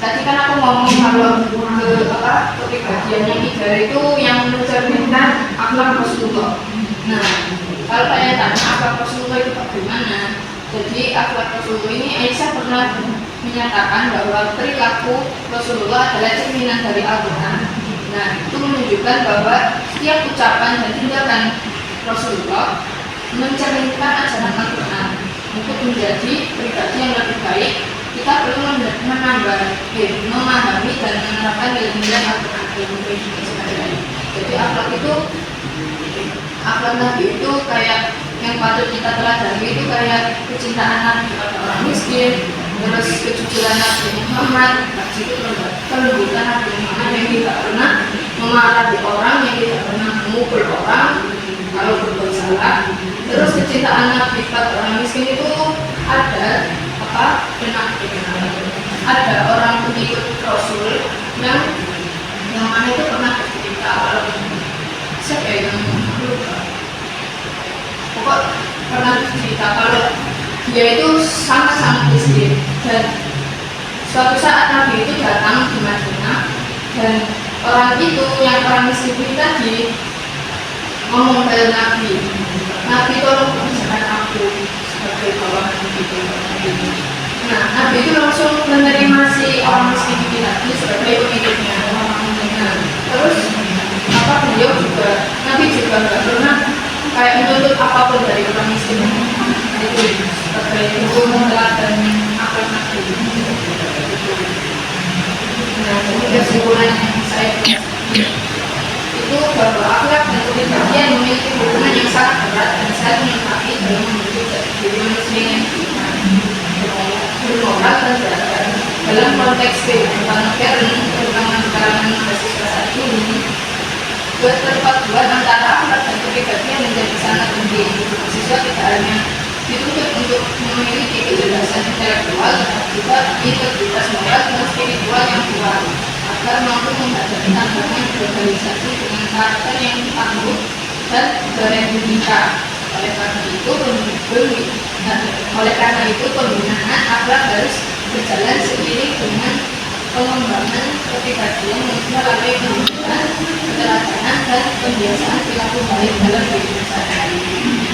Tadi kan aku ngomong kalau kepribadian yang ideal itu yang mencerminkan akhlak Rasulullah. Nah, kalau kalian tanya akhlak Rasulullah itu bagaimana? Jadi akhlak Rasulullah ini Aisyah pernah menyatakan bahwa perilaku Rasulullah adalah cerminan dari Al-Quran. Nah, itu menunjukkan bahwa setiap ucapan dan tindakan Rasulullah mencerminkan ajaran Al-Quran. Untuk menjadi pribadi yang lebih baik, kita perlu memahami dan menerapkan nilai-nilai Al-Quran. Jadi akhlak Nabi itu kayak yang patut kita teladani itu kayak kecintaan Nabi kepada orang miskin, terus kejujuran Nabi Muhammad, kelembutan Nabi Muhammad yang tidak pernah memarahi orang, yang tidak pernah memukul orang kalau berbuat salah. Terus kecintaan Nabi kepada orang miskin itu ada ada orang pengikut Rasul yang mana itu pernah bercerita kalau siapa yang lupa, pokok pernah bercerita kalau dia itu sangat miskin dan suatu saat Nabi itu datang di Madinah dan orang itu yang orang miskin itu tadi ngomong ke Nabi tolong bicarakan aku sebagai bawahan gitu. Nah, Nabi itu langsung menerima si orang miskin itu tadi sebagai pengikutnya. Nah, terus beliau juga, Nabi juga nggak pernah kayak menuntut apapun dari orang miskin itu sebagai itu teladan akhlak Nabi. Nah, jadi kesimpulan yang saya itu bahwa akhlak dan kepribadian memiliki hubungan yang sangat erat dan saling melengkapi dalam membentuk diri manusia yang bermoral dan beradab. Dalam konteks kehidupan modern, terutama di kalangan mahasiswa saat ini, keterpaduan antara akhlak dan kepribadian menjadi sangat penting. Mahasiswa tidak hanya dituntut untuk memiliki kecerdasan intelektual, tetapi juga integritas moral dan spiritual yang kuat agar mampu menghadapi tantangan globalisasi dengan karakter yang tangguh dan beretika. Oleh karena itu pembinaan akhlak harus berjalan seiring dengan pengembangan kepribadian melalui pendidikan, keteladanan dan pembiasaan perilaku baik dalam kehidupan sehari-hari.